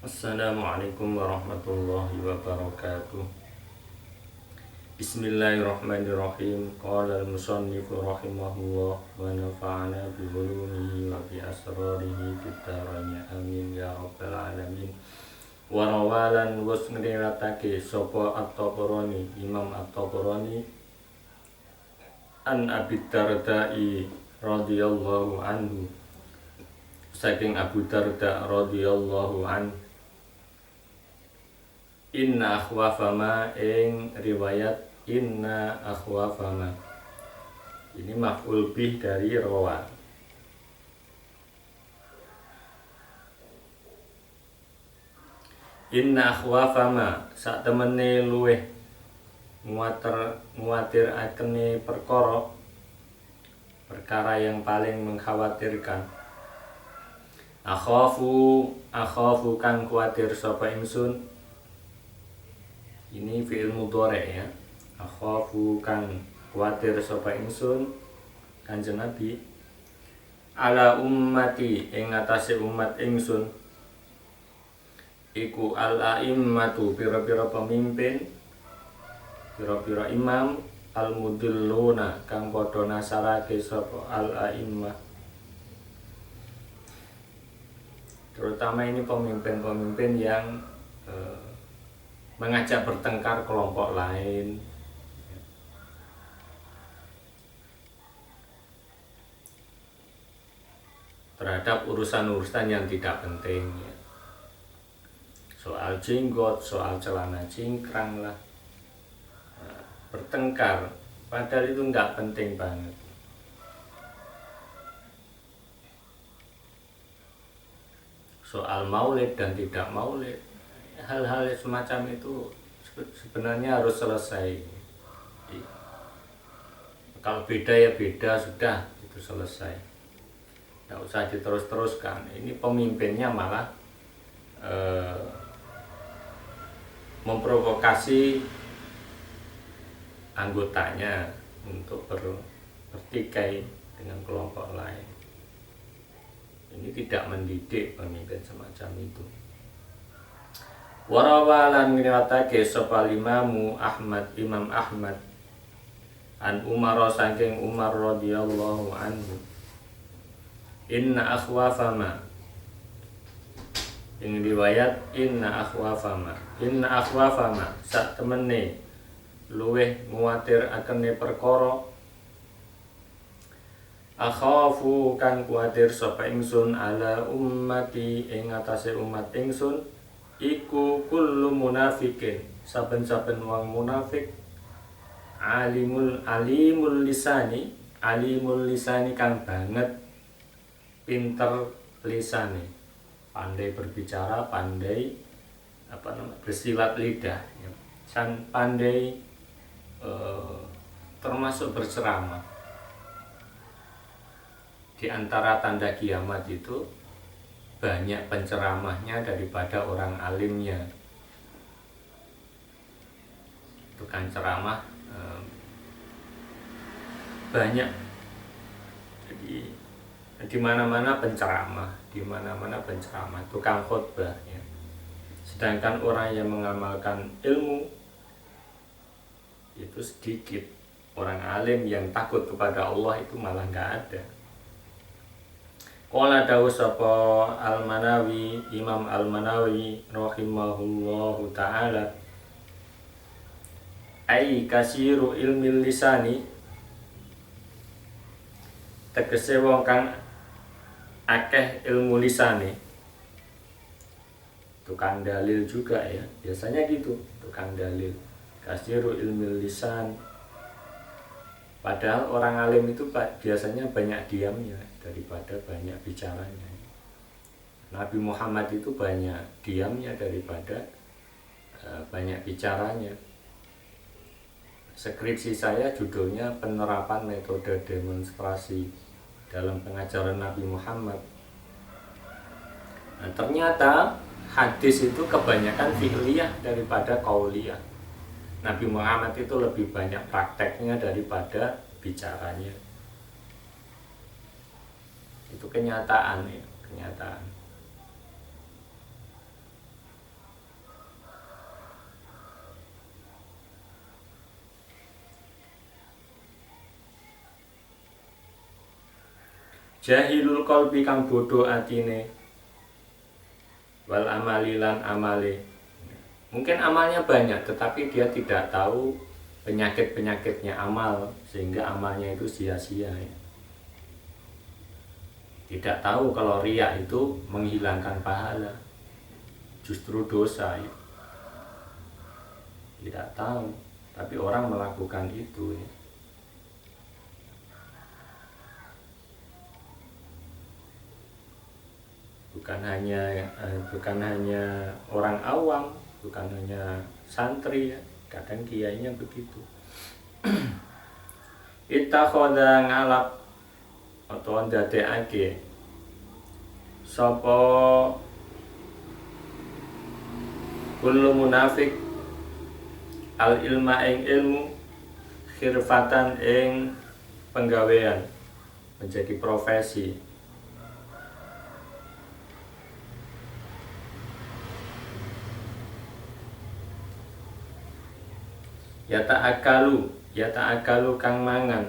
Assalamualaikum warahmatullahi wabarakatuh. Bismillahirrahmanirrahim. Qala al-musannifu rahimahullah wa nafa'ana bi ulumihi wa bi asrarihi fid dharain amin ya rabbal alamin. Wa rawalan wasngriratake sapa At-Tabarani, Imam At-Tabarani an Abi Darda'i radhiyallahu anhu, saking Abu Darda radhiyallahu anhu, inna akhwafama ing riwayat inna akhwafama. Ini maf'ul bih dari rawa. Inna akhwafama sak temene luweh nguatir akene perkara yang paling mengkhawatirkan. Akhafu kang kuatir sapa ingsun. Ini fi'il mudhari' ya. Akhafu kang kuatir sapa ingsun, Kanjeng Nabi, ala ummati ing atase umat ingsun, iku al-a'immatu pira-pira pemimpin, pira-pira imam, al-mudilluna kang padha nasarake sapa al-a'immah. Terutama ini pemimpin-pemimpin yang mengajak bertengkar kelompok lain, terhadap urusan-urusan yang tidak penting ya. Soal jenggot, soal celana cingkrang lah, bertengkar, padahal itu nggak penting banget. Soal maulid dan tidak maulid, hal-hal semacam itu sebenarnya harus selesai. Kalau beda ya beda, sudah itu selesai, nggak usah diterus-teruskan. Ini pemimpinnya malah memprovokasi anggotanya untuk bertikai dengan kelompok lain. Ini tidak mendidik pemimpin semacam itu. Warawalan ngriwatake sapa Imam Ahmad an Umar saking Umar radhiyallahu anhu, inna akhwafama, ing riwayat inna akhwafama sak temene luweh nguatir akene perkara, akhafu kang kuatir sapa ingsun ala ummati ing atase umat ingsun, iku kullu munafikin, saben-saben wong munafik, alimul lisani kang banget pinter lisane, pandai berbicara, pandai bersilat lidah, dan pandai termasuk berceramah. Di antara tanda kiamat itu banyak penceramahnya daripada orang alimnya. Tukang ceramah banyak. Jadi di mana-mana penceramah, tukang khutbah ya. Sedangkan orang yang mengamalkan ilmu itu sedikit. Orang alim yang takut kepada Allah itu malah nggak ada. Qala dawu sapa Al-Manawi, Imam Al-Manawi rahimahullahu ta'ala, ai kasiru ilmil lisani, tegese wong kang akeh ilmu lisane. Tukang dalil juga ya, biasanya gitu, tukang dalil, kasiru ilmil lisan. Padahal orang alim itu biasanya banyak diamnya daripada banyak bicaranya. Nabi Muhammad itu banyak diamnya daripada banyak bicaranya. Skripsi saya judulnya penerapan metode demonstrasi dalam pengajaran Nabi Muhammad. Nah, ternyata hadis itu kebanyakan fi'liyah daripada qauliyah. Nabi Muhammad itu lebih banyak prakteknya daripada bicaranya. Itu kenyataan ya, kenyataan. Jahilul qalbi kang bodoh atine, wal amali lan amale. Mungkin amalnya banyak tetapi dia tidak tahu penyakit-penyakitnya amal, sehingga amalnya itu sia-sia ya. Tidak tahu kalau riya itu menghilangkan pahala, justru dosa ya. Tidak tahu, tapi orang melakukan itu ya. Bukan hanya orang awam, bukan hanya santri ya, kadang kiainya begitu. Ittakhadha ngalap atau ndadekake sapa kullu munafik al ilma ing ilmu khirfatan ing penggawean, menjadi profesi. Yata'akalu kang mangan,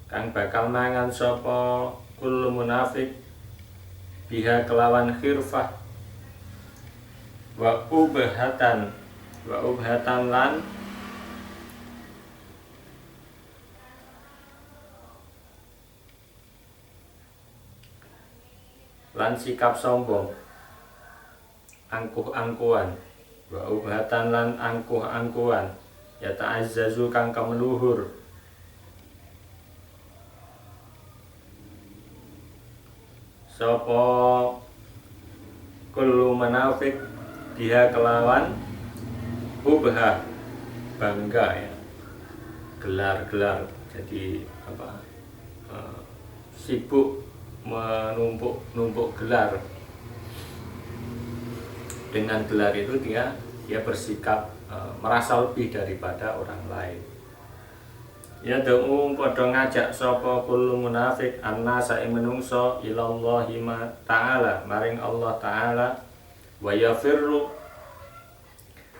kang bakal mangan sapa kullu munafik biha kelawan khirfah wa ubhatan lan sikap sombong, angkuh-angkuhan, wa ubhatan lan angkuh-angkuhan, ya ta'azzazu kang kemeluhur, sapa kullu munafik dia kelawan ubha, bangga ya, gelar-gelar, jadi sibuk menumpuk gelar. Dengan gelar itu dia bersikap merasa lebih daripada orang lain. Ya da'u padha ngajak sapa kullu munafik annasa ing menungso ilallahi ta'ala maring Allah taala, wa yafirru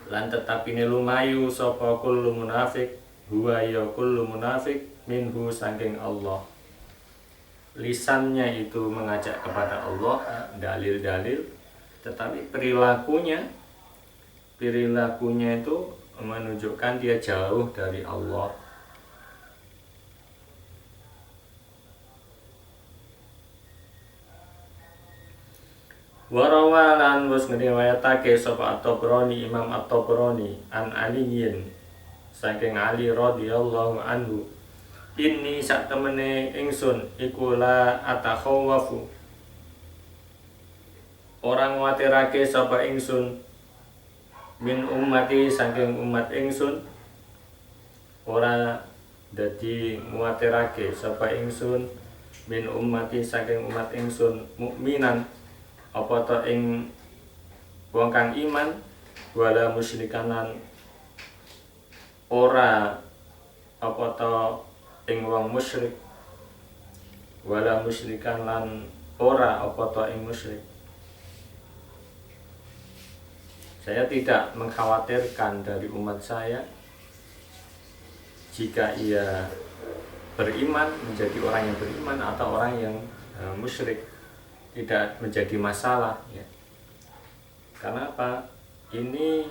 lan tetapine lumayu sapa kullu munafik huwa ya kullu munafik minhu saking Allah. Lisannya itu mengajak kepada Allah, dalil-dalil, tetapi perilakunya itu menunjukkan dia jauh dari Allah. Warawalan wis ngriwayatake sapa At-Tabrani, Imam At-Tabrani an Aliyin saking Ali radhiyallahu anhu, inni sak temene ingsun iku la atakhawafu, orang nguatirake sapa ingsun min ummati saking umat ingsun, ora dadi nguatirake sapa ingsun min ummati saking umat ingsun mukminan apa ta ing wong kang iman, wala musyrikanan ora apa ta ing wong musyrik, wala musyrikan lan ora apa ta ing musyrik. Saya tidak mengkhawatirkan dari umat saya jika ia beriman, menjadi orang yang beriman atau orang yang musyrik, tidak menjadi masalah ya. Karena apa? Ini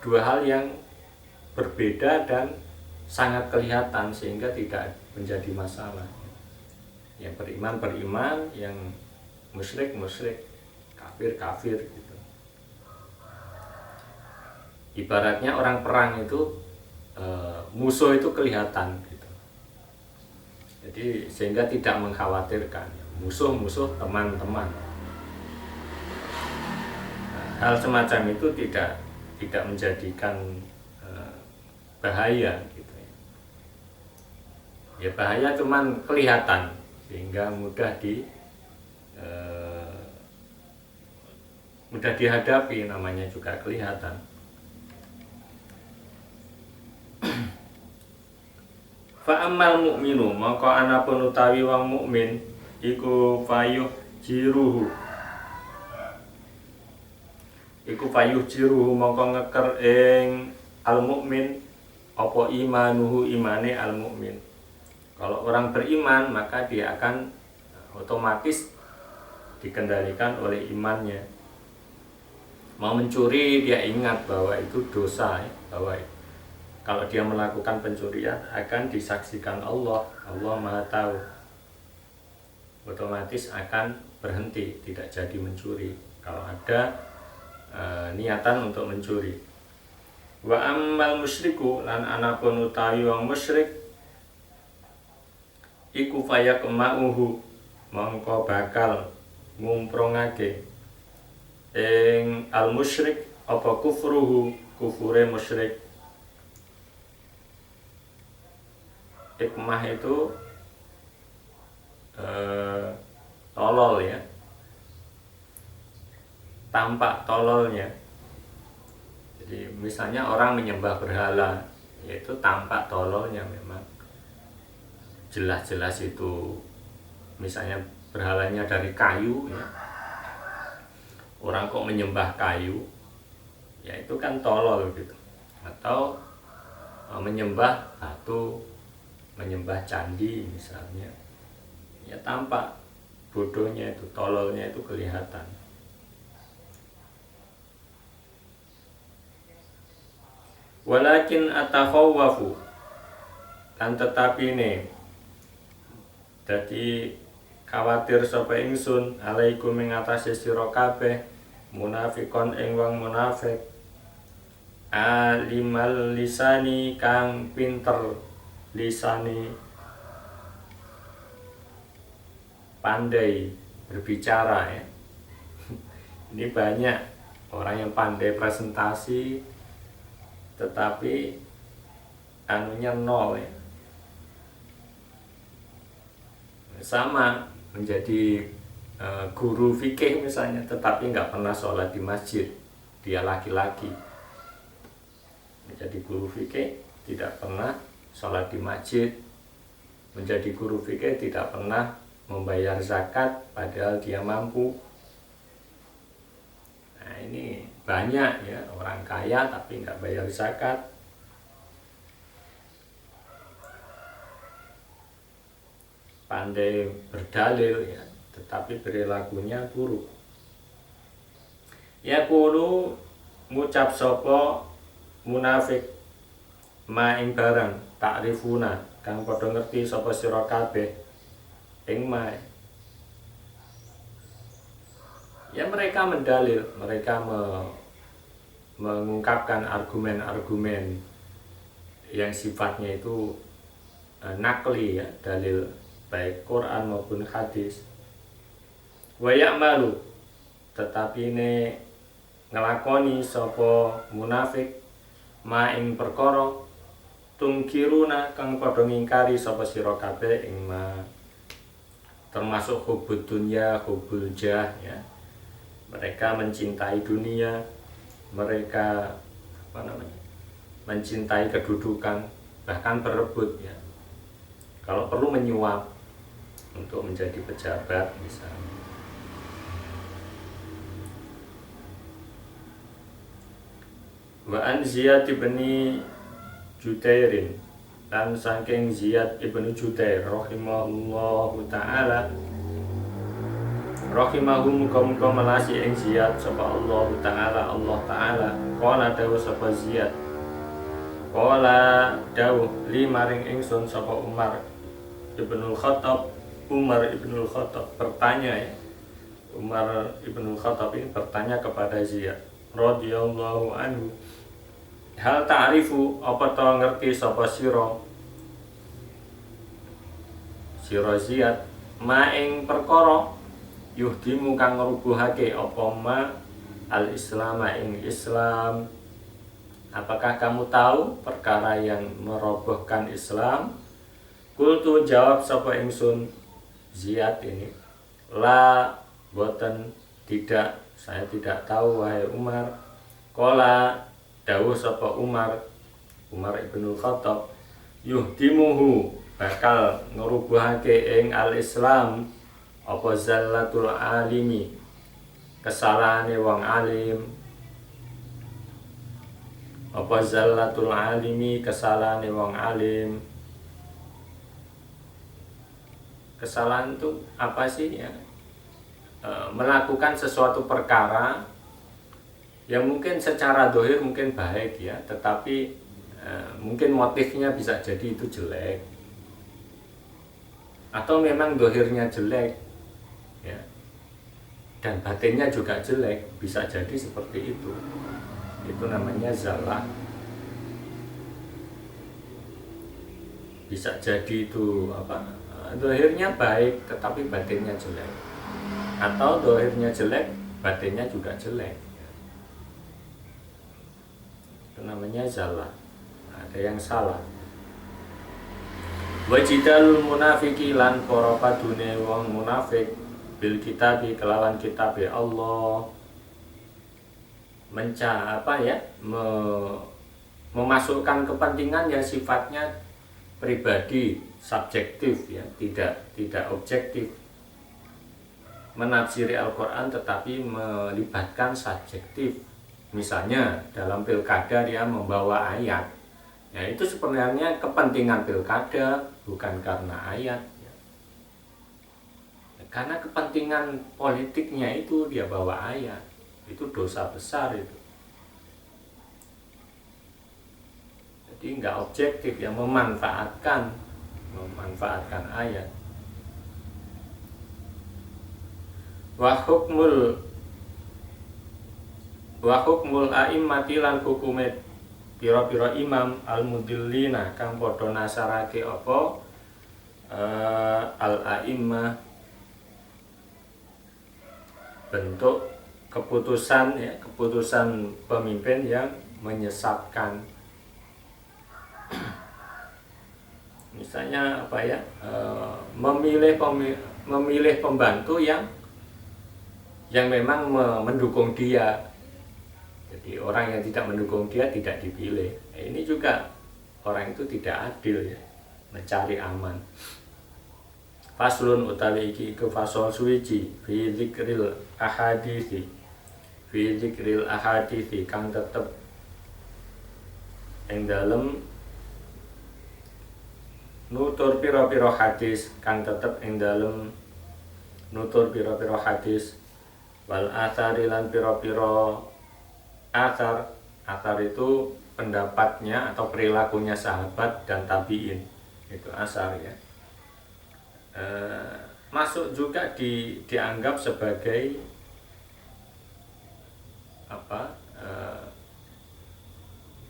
dua hal yang berbeda dan sangat kelihatan sehingga tidak menjadi masalah. Yang beriman, yang musyrik, kafir gitu. Ibaratnya orang perang itu musuh itu kelihatan gitu. Jadi sehingga tidak mengkhawatirkan. Musuh teman-teman. Hal semacam itu tidak menjadikan bahaya gitu ya. Ya bahaya cuman kelihatan sehingga mudah dihadapi, namanya juga kelihatan. Fa ammal mu'minu maka anapun utawi wong mukmin iku fayuh jiruhu maka ngeker ing al mukmin apa imanuhu imane al mukmin, Kalau orang beriman maka dia akan otomatis dikendalikan oleh imannya. Mau mencuri dia ingat bahwa itu dosa, bahwa kalau dia melakukan pencurian akan disaksikan Allah. Allah Maha tahu. Otomatis akan berhenti, tidak jadi mencuri kalau ada niatan untuk mencuri. Wa ammal musyriku lan anapun utawi wong musyrik iku fayaqma'uhu mongko bakal ngumprongake ing al musyrik apa kufruhu kufure musyrik. Hikmah itu tolol ya, tampak tololnya. Jadi misalnya orang menyembah berhala, yaitu tampak tololnya memang. Jelas-jelas itu misalnya berhalanya dari kayu ya. Orang kok menyembah kayu, ya itu kan tolol gitu. Atau menyembah batu, menyembah candi misalnya, ya tampak bodohnya itu, tololnya itu kelihatan. Walakin atakhawwafu, kan tetapi ini dadi khawatir sapa ingsun alaikum ing atase sira kabeh munafikon ing wong munafik alimal lisani kang pinter lisani, pandai berbicara ya. Ini banyak orang yang pandai presentasi tetapi anunya nol ya. Sama menjadi guru fikih misalnya tetapi nggak pernah sholat di masjid, dia laki-laki menjadi guru fikih tidak pernah sholat di masjid, menjadi guru fikih tidak pernah membayar zakat padahal dia mampu. Nah ini banyak ya, orang kaya tapi nggak bayar zakat. Pandai berdalil ya, tetapi perilakunya buruk. Ya kulo ngucap sopo munafik ma ing barang takrifuna kang padha ngerti sapa sira kabeh ing ma. Ya mereka mendalil, mereka mengungkapkan argumen-argumen yang sifatnya itu nakli ya, dalil baik Quran maupun hadis. Wa ya'malu, tetapi ini ngelakoni sapa munafik ma ing perkara tungkiruna kang padha ngingkari sapa sira kabeh ing ma, termasuk hubud dunya, hubul jah ya. Mereka mencintai dunia, mereka mencintai kedudukan, bahkan berebut ya. Kalau perlu menyuap untuk menjadi pejabat misalnya. Wa an Ziyad ibni Jutairin, dan saking Ziyad ibnu Jutair rahimahullahu ta'ala, rahimahu muka-muka melasi ing Ziyad sapa Allah Ta'ala, Allah Ta'ala qala dawu sapa Ziyad, qala dawu li maring ingsun sapa Umar ibnul Khattab, Umar ibnul Khattab bertanya ya, Umar ibnul Khattab ini bertanya kepada Ziyad radhiyallahu anhu, hal ta'rifu apa to ngerti sapa sira Ziyad ma ing perkara yuhdimu kang ngrubuhake apa ma al-Islam ing Islam. Apakah kamu tahu perkara yang merobohkan Islam? Kultu jawab sapa ingsun Ziyad ini, la boten, tidak, saya tidak tahu wahai Umar. Qala dawuh sapa Umar, Umar ibnul Khattab, yuhdimuhu bakal ngrubuhake ing al-Islam apa zallatul alimi, kesalahane wong alim, apa zallatul alimi, kesalahane wong alim. Kesalahan itu apa sih ya? Melakukan sesuatu perkara yang mungkin secara dohir mungkin baik ya, tetapi mungkin motifnya bisa jadi itu jelek, atau memang dohirnya jelek ya, dan batinnya juga jelek, bisa jadi seperti itu. Itu namanya zallah. Bisa jadi itu apa, dohirnya baik tetapi batinnya jelek, atau dohirnya jelek batinnya juga jelek. Itu namanya zallah. Ada yang salah. Wajidalul munafiki lan para padune wong munafik bil kitabi kelawan kitab Allah, memasukkan kepentingan yang sifatnya pribadi, subjektif ya, tidak objektif. Menafsiri Al-Qur'an tetapi melibatkan subjektif. Misalnya dalam pilkada dia membawa ayat, ya itu sebenarnya kepentingan pilkada, bukan karena ayat ya. Karena kepentingan politiknya itu dia bawa ayat, itu dosa besar itu. Jadi nggak objektif, yang memanfaatkan ayat. Wa hukmul a'immati lan hukume pira-pira imam al-mudillina kang padha nasarake apa al-a'immah, bentuk keputusan ya, keputusan pemimpin yang menyesatkan. Misalnya apa ya, memilih pembantu yang memang mendukung dia. Jadi orang yang tidak mendukung dia tidak dipilih. Ini juga orang itu tidak adil ya, mencari aman. Faslun utawi iki iku fasol suwiji fi dzikril ahadithi kang tetep ing dalem nutur pira-pira hadis, kang tetep ing dalem nutur pira-pira hadis, wal athari lan pira-pira athar itu pendapatnya atau perilakunya sahabat dan tabiin, itu asar ya. Masuk juga dianggap sebagai apa,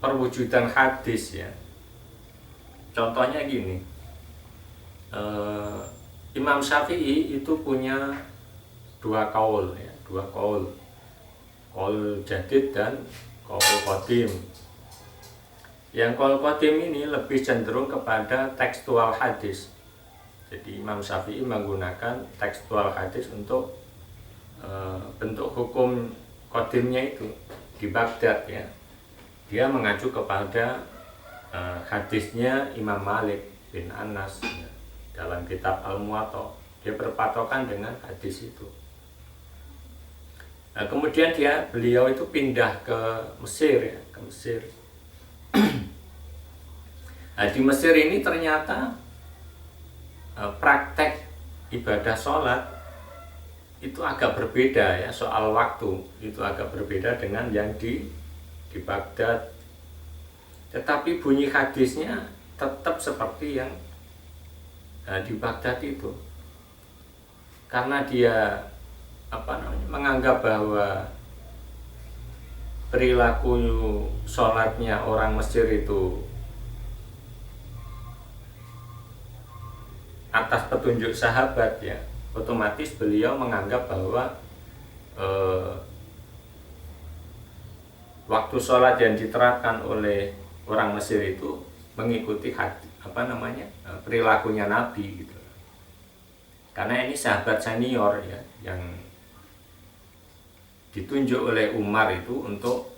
perwujudan hadis ya. Contohnya gini, Imam Syafi'i itu punya dua kaul ya, kaul jadid dan kaul qadim. Yang kaul qadim ini lebih cenderung kepada tekstual hadis. Jadi Imam Syafi'i menggunakan tekstual hadis untuk bentuk hukum qadimnya itu di Baghdad ya. Dia mengacu kepada hadisnya Imam Malik bin Anas ya, dalam kitab Al-Muwatta. Dia berpatokan dengan hadis itu. Nah, kemudian beliau itu pindah ke Mesir ya, ke Mesir. Nah, di Mesir ini ternyata praktek ibadah sholat itu agak berbeda ya, soal waktu itu agak berbeda dengan yang di Baghdad. Tetapi bunyi hadisnya tetap seperti yang di Baghdad itu, karena dia menganggap bahwa perilaku sholatnya orang Mesir itu atas petunjuk sahabat ya, otomatis beliau menganggap bahwa waktu sholat yang diterapkan oleh orang Mesir itu mengikuti perilakunya Nabi gitu. Karena ini sahabat senior ya, yang ditunjuk oleh Umar itu untuk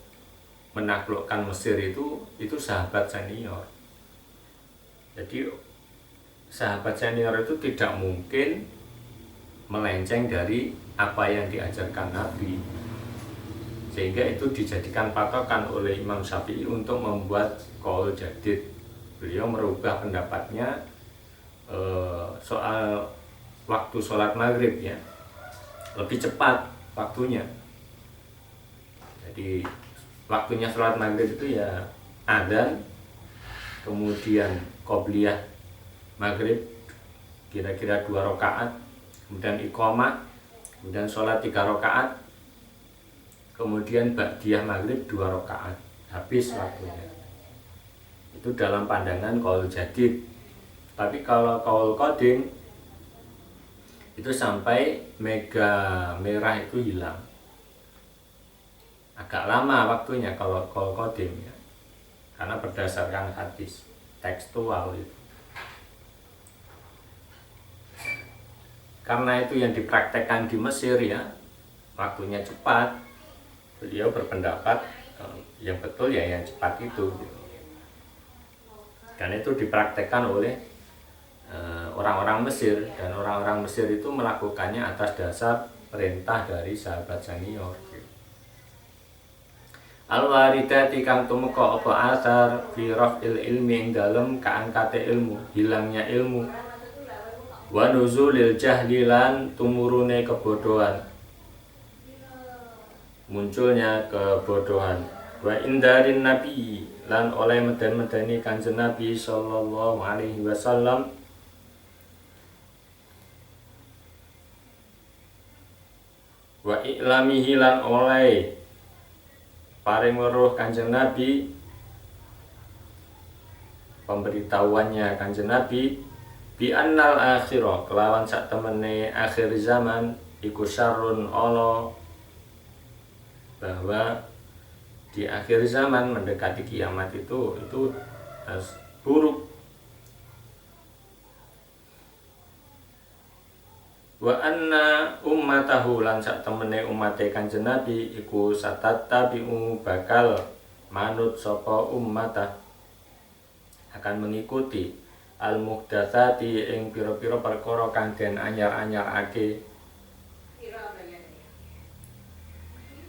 menaklukkan Mesir itu sahabat senior. Jadi sahabat senior itu tidak mungkin melenceng dari apa yang diajarkan Nabi, sehingga itu dijadikan patokan oleh Imam Syafi'i untuk membuat qaul jadid. Beliau merubah pendapatnya soal waktu sholat maghrib ya, lebih cepat waktunya. Jadi waktunya sholat maghrib itu ya adzan, kemudian qobliyah maghrib kira-kira 2 rakaat, kemudian iqamah, kemudian sholat 3 rakaat, kemudian ba'diyah maghrib 2 rakaat, habis waktunya. Itu dalam pandangan qaul jadid. Tapi kalau qaul qadim itu sampai mega merah itu hilang. Agak lama waktunya kalau qaul qadim ya. Karena berdasarkan hadis tekstual itu. Karena itu yang dipraktekkan di Mesir ya, waktunya cepat. Beliau berpendapat yang betul ya yang cepat itu. Dan itu dipraktekkan oleh orang-orang Mesir, dan orang-orang Mesir itu melakukannya atas dasar perintah dari sahabat senior. Al-waridati kang tumeka apa asar fi raf'il ilmi ing dalem kaangkate ilmu, hilangnya ilmu. Wa nuzulil jahli lan tumurune kebodohan, munculnya kebodohan. Wa indarin nabi lan oleh meden-medeni Kanjeng Nabi sallallahu alaihi wasallam wa i'lamihi lan oleh paring weruh Kanjeng Nabi, pemberitahuannya Kanjeng Nabi bi annal akhirah kelawan sak temene akhir zaman iku syarrun ana, bahwa di akhir zaman mendekati kiamat itu buruk. Wa anna ummatahu lan sak temene umate Kanjeng Nabi iku satattabi'u bakal manut sapa ummatah, akan mengikuti al muhdatsati ing pira-pira perkara kang den anyar-anyarake.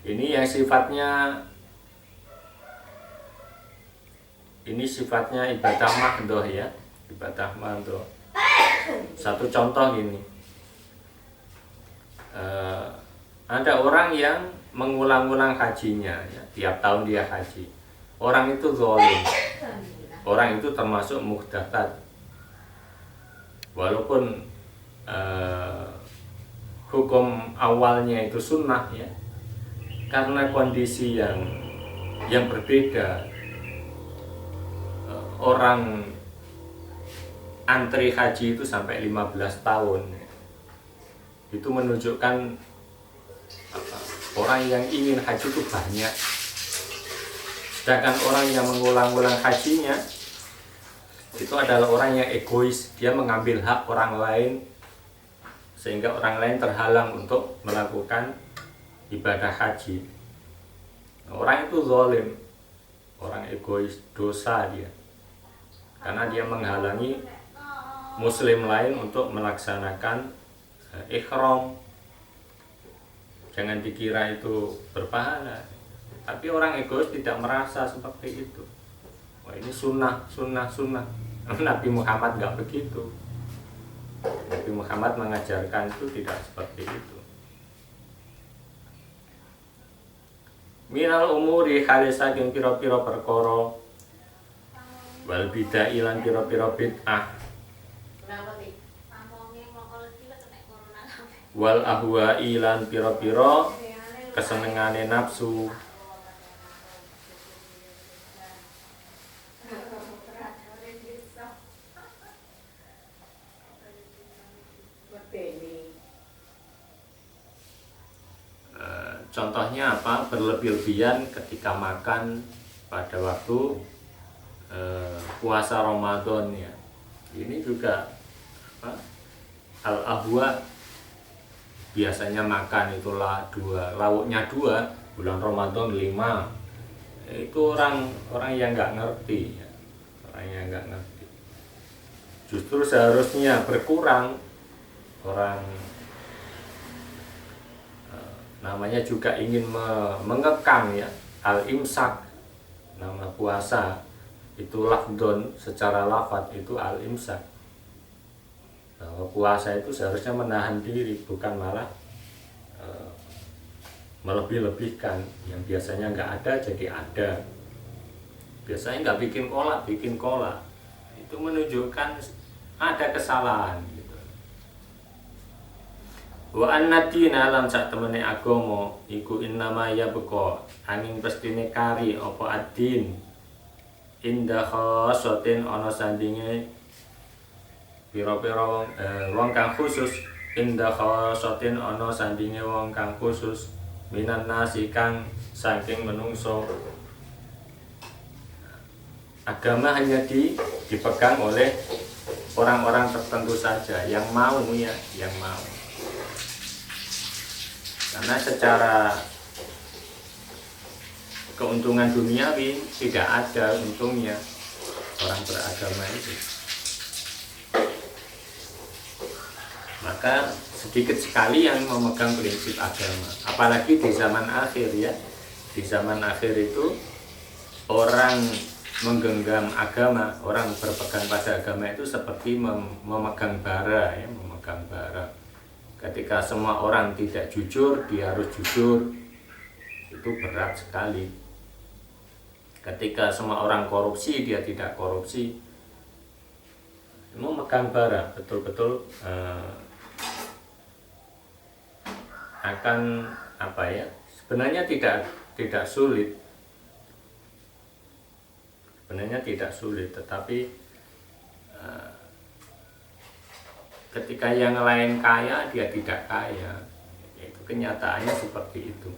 Ini yang sifatnya ibadah mahdoh ya, ibadah mahdoh. Satu contoh gini, ada orang yang mengulang-ulang hajinya ya, tiap tahun dia haji. Orang itu zalim, orang itu termasuk muhdatsat, walaupun hukum awalnya itu sunnah ya, karena kondisi yang berbeda. Orang antri haji itu sampai 15 tahun. Itu menunjukkan orang yang ingin haji itu banyak. Sedangkan orang yang mengulang-ulang hajinya itu adalah orang yang egois. Dia mengambil hak orang lain sehingga orang lain terhalang untuk melakukan ibadah haji. Orang itu zalim, orang egois, dosa dia, karena dia menghalangi muslim lain untuk melaksanakan ihram. Jangan dikira itu berpahala, tapi orang egois tidak merasa seperti itu. Wah, ini sunnah. Nabi Muhammad nggak begitu. Nabi Muhammad mengajarkan itu tidak seperti itu. Minal umuri khalis saking pira-pira perkara, wal bid'ah lan pira-pira bid'ah, wal ahwa'i lan pira-pira kesenengane nafsu, contohnya apa? Berlebih-lebihan ketika makan pada waktu puasa Ramadan ya. Ini juga al-ahwa, biasanya makan itulah 2, lauknya 2, bulan Ramadan 5. Itu orang yang nggak ngerti ya. Orang yang nggak ngerti. Justru seharusnya berkurang. Orang namanya juga ingin mengekang ya, al-imsak, nama puasa itu lafdon, secara lafadz itu al-imsak. bahwa puasa itu seharusnya menahan diri, bukan malah melebih-lebihkan. Yang biasanya nggak ada jadi ada, biasanya nggak bikin kolak, itu menunjukkan ada kesalahan gitu. Wa annadina lan sak temene agama iku innama ya beko angin pestine kari apa adin indah khosotin ana sandinge pira-pira wong kang khusus, indah khosotin ana sandinge wong kang khusus minan nasi kang saking menungso. Agama hanya dipegang oleh orang-orang tertentu saja yang mau ya, yang mau. Karena secara keuntungan duniawi tidak ada untungnya orang beragama itu. Maka sedikit sekali yang memegang prinsip agama, apalagi di zaman akhir ya. Di zaman akhir itu orang menggenggam agama, orang berpegang pada agama itu seperti memegang bara ya, memegang bara. Ketika semua orang tidak jujur, dia harus jujur, itu berat sekali. Ketika semua orang korupsi, dia tidak korupsi, memegang bara betul-betul akan apa ya? Sebenarnya tidak sulit. Sebenarnya tidak sulit, tetapi ketika yang lain kaya, dia tidak kaya. Itu kenyataannya seperti itu.